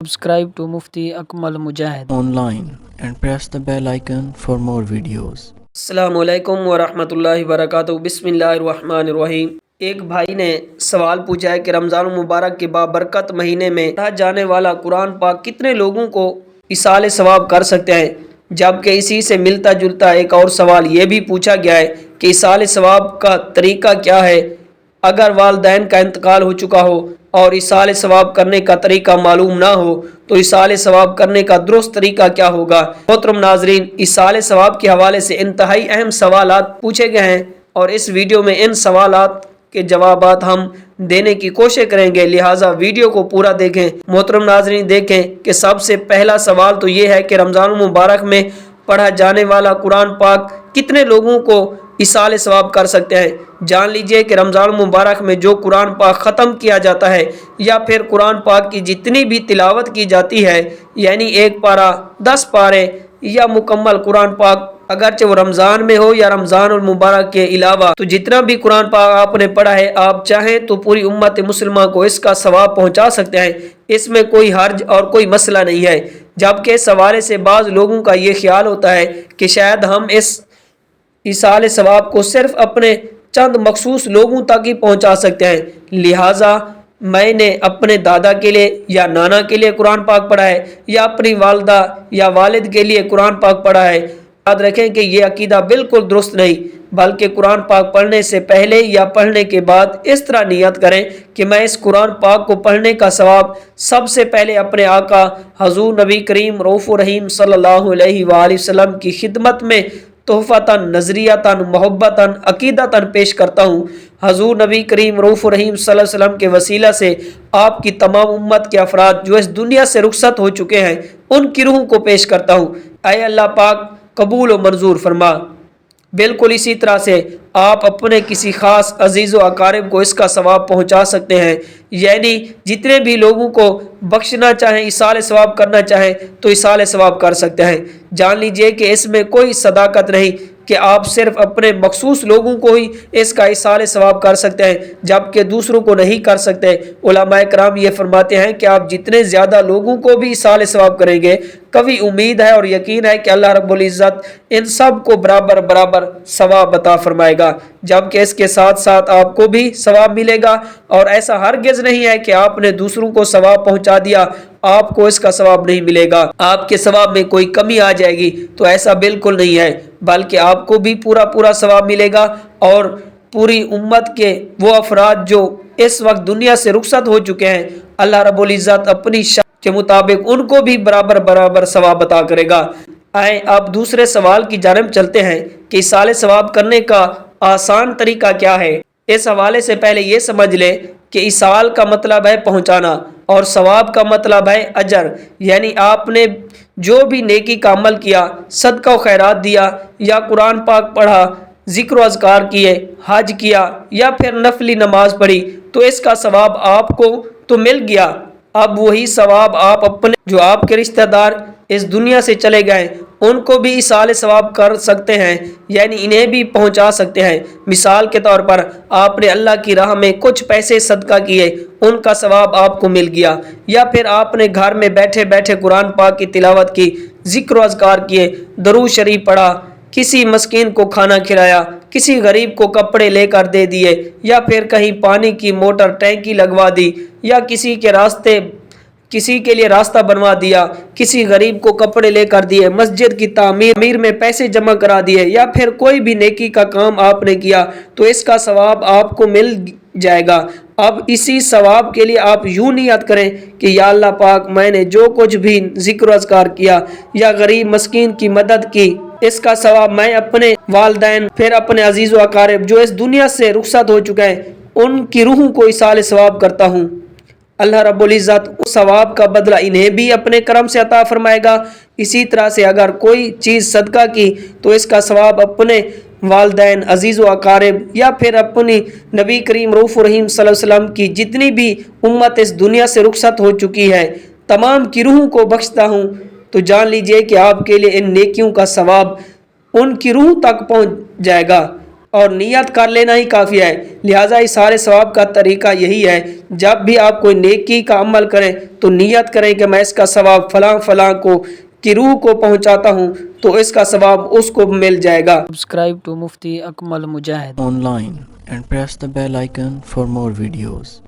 Subscribe to Mufti Akmal Mujahid online and press the bell icon for more videos. السلام علیکم ورحمۃ اللہ وبرکاتہ۔ بسم اللہ الرحمن الرحیم۔ ایک بھائی نے سوال پوچھا ہے کہ رمضان المبارک کے بابرکت مہینے میں پڑھا جانے والا قرآن پاک کتنے لوگوں کو ایصال ثواب کر سکتے ہیں، جبکہ اسی سے ملتا جلتا ایک اور سوال یہ بھی پوچھا گیا ہے کہ ایصال ثواب کا طریقہ کیا ہے اگر والدین کا انتقال ہو چکا ہو اور ایصال ثواب کرنے کا طریقہ معلوم نہ ہو تو ایصال ثواب کرنے کا درست طریقہ کیا ہوگا۔ محترم ناظرین، ایصال ثواب کے حوالے سے انتہائی اہم سوالات پوچھے گئے ہیں اور اس ویڈیو میں ان سوالات کے جوابات ہم دینے کی کوشش کریں گے، لہٰذا ویڈیو کو پورا دیکھیں۔ محترم ناظرین، دیکھیں کہ سب سے پہلا سوال تو یہ ہے کہ رمضان المبارک میں پڑھا جانے والا قرآن پاک کتنے لوگوں کو ایصال ثواب کر سکتے ہیں۔ جان لیجئے کہ رمضان المبارک میں جو قرآن پاک ختم کیا جاتا ہے یا پھر قرآن پاک کی جتنی بھی تلاوت کی جاتی ہے، یعنی ایک پارہ 10 پارے یا مکمل قرآن پاک، اگرچہ وہ رمضان میں ہو یا رمضان المبارک کے علاوہ، تو جتنا بھی قرآن پاک آپ نے پڑھا ہے، آپ چاہیں تو پوری امت مسلمہ کو اس کا ثواب پہنچا سکتے ہیں، اس میں کوئی حرج اور کوئی مسئلہ نہیں ہے۔ جبکہ اس حوالے سے بعض لوگوں کا یہ خیال ہوتا ہے کہ شاید ہم اس ایصال ثواب کو صرف اپنے چند مخصوص لوگوں تک ہی پہنچا سکتے ہیں، لہٰذا میں نے اپنے دادا کے لیے یا نانا کے لیے قرآن پاک پڑھا ہے یا اپنی والدہ یا والد کے لیے قرآن پاک پڑھا ہے۔ یاد رکھیں کہ یہ عقیدہ بالکل درست نہیں، بلکہ قرآن پاک پڑھنے سے پہلے یا پڑھنے کے بعد اس طرح نیت کریں کہ میں اس قرآن پاک کو پڑھنے کا ثواب سب سے پہلے اپنے آقا حضور نبی کریم رؤوف الرحیم صلی اللہ علیہ وآلہ وسلم کی خدمت میں تحفتاً، نظریتاً، محبتاً، عقیدتاً پیش کرتا ہوں۔ حضور نبی کریم رؤوف الرحیم صلی اللہ علیہ وسلم کے وسیلہ سے آپ کی تمام امت کے افراد جو اس دنیا سے رخصت ہو چکے ہیں، ان کی روح کو پیش کرتا ہوں۔ اے اللہ پاک قبول و منظور فرما۔ بالکل اسی طرح سے آپ اپنے کسی خاص عزیز و اقارب کو اس کا ثواب پہنچا سکتے ہیں، یعنی جتنے بھی لوگوں کو بخشنا چاہیں، ایصال ثواب کرنا چاہیں تو ایصال ثواب کر سکتے ہیں۔ جان لیجئے کہ اس میں کوئی صداقت نہیں کہ آپ صرف اپنے مخصوص لوگوں کو ہی اس کا ایصال ثواب کر سکتے ہیں جبکہ دوسروں کو نہیں کر سکتے۔ علماء کرام یہ فرماتے ہیں کہ آپ جتنے زیادہ لوگوں کو بھی ایصال ثواب کریں گے، کبھی امید ہے اور یقین ہے کہ اللہ رب العزت ان سب کو برابر برابر ثواب عطا فرمائے گا، جبکہ اس کے ساتھ ساتھ آپ کو بھی ثواب ملے گا۔ اور ایسا ہرگز نہیں ہے کہ آپ نے دوسروں کو ثواب پہنچا دیا، آپ کو اس کا ثواب نہیں ملے گا، آپ کے ثواب میں کوئی کمی آ جائے گی، تو ایسا بالکل نہیں ہے، بلکہ آپ کو بھی پورا ثواب ملے گا اور پوری امت کے وہ افراد جو اس وقت دنیا سے رخصت ہو چکے ہیں، اللہ رب العزت اپنی شان کے مطابق ان کو بھی برابر برابر ثواب عطا کرے گا۔ آئیں اب دوسرے سوال کی جانب چلتے ہیں کہ ایصال ثواب کرنے کا آسان طریقہ کیا ہے۔ اس حوالے سے پہلے یہ سمجھ لیں کہ ایصال کا مطلب ہے پہنچانا اور ثواب کا مطلب ہے اجر، یعنی آپ نے جو بھی نیکی کا عمل کیا، صدقہ و خیرات دیا یا قرآن پاک پڑھا، ذکر و اذکار کیے، حج کیا یا پھر نفلی نماز پڑھی، تو اس کا ثواب آپ کو تو مل گیا۔ اب وہی ثواب آپ اپنے جو آپ کے رشتہ دار اس دنیا سے چلے گئے ان کو بھی ایصال ثواب کر سکتے ہیں، یعنی انہیں بھی پہنچا سکتے ہیں۔ مثال کے طور پر آپ نے اللہ کی راہ میں کچھ پیسے صدقہ کیے، ان کا ثواب آپ کو مل گیا، یا پھر آپ نے گھر میں بیٹھے بیٹھے قرآن پاک کی تلاوت کی، ذکر و اذکار کیے، درود شریف پڑھا، کسی مسکین کو کھانا کھلایا، کسی غریب کو کپڑے لے کر دے دیے، یا پھر کہیں پانی کی موٹر ٹینکی لگوا دی، یا کسی کے لیے راستہ بنوا دیا، کسی غریب کو کپڑے لے کر دیے، مسجد کی تعمیر میں پیسے جمع کرا دیے، یا پھر کوئی بھی نیکی کا کام آپ نے کیا تو اس کا ثواب آپ کو مل جائے گا۔ اب اسی ثواب کے لیے آپ یوں نیت کریں کہ یا اللہ پاک، میں نے جو کچھ بھی ذکر و اذکار کیا یا غریب مسکین کی مدد کی، اس کا ثواب میں اپنے والدین، پھر اپنے عزیز و اقارب جو اس دنیا سے رخصت ہو چکے ہیں، ان کی روحوں کو ایصال ثواب کرتا ہوں۔ اللہ رب العزت اس ثواب کا بدلہ انہیں بھی اپنے کرم سے عطا فرمائے گا۔ اسی طرح سے اگر کوئی چیز صدقہ کی تو اس کا ثواب اپنے والدین، عزیز و اقارب یا پھر اپنی نبی کریم رؤوف الرحیم صلی اللہ علیہ وسلم کی جتنی بھی امت اس دنیا سے رخصت ہو چکی ہے، تمام کی روحوں کو بخشتا ہوں۔ تو جان لیجئے کہ آپ کے لیے ان نیکیوں کا ثواب ان کی روح تک پہنچ جائے گا۔ اور نیت کر لینا ہی کافی ہے۔ لہٰذا اس سارے ثواب کا طریقہ یہی ہے، جب بھی آپ کوئی نیکی کا عمل کریں تو نیت کریں کہ میں اس کا ثواب فلاں فلاں کو کی روح کو پہنچاتا ہوں تو اس کا ثواب اس کو مل جائے گا۔ Subscribe to Mufti Akmal Mujahid online and press the bell icon for more videos.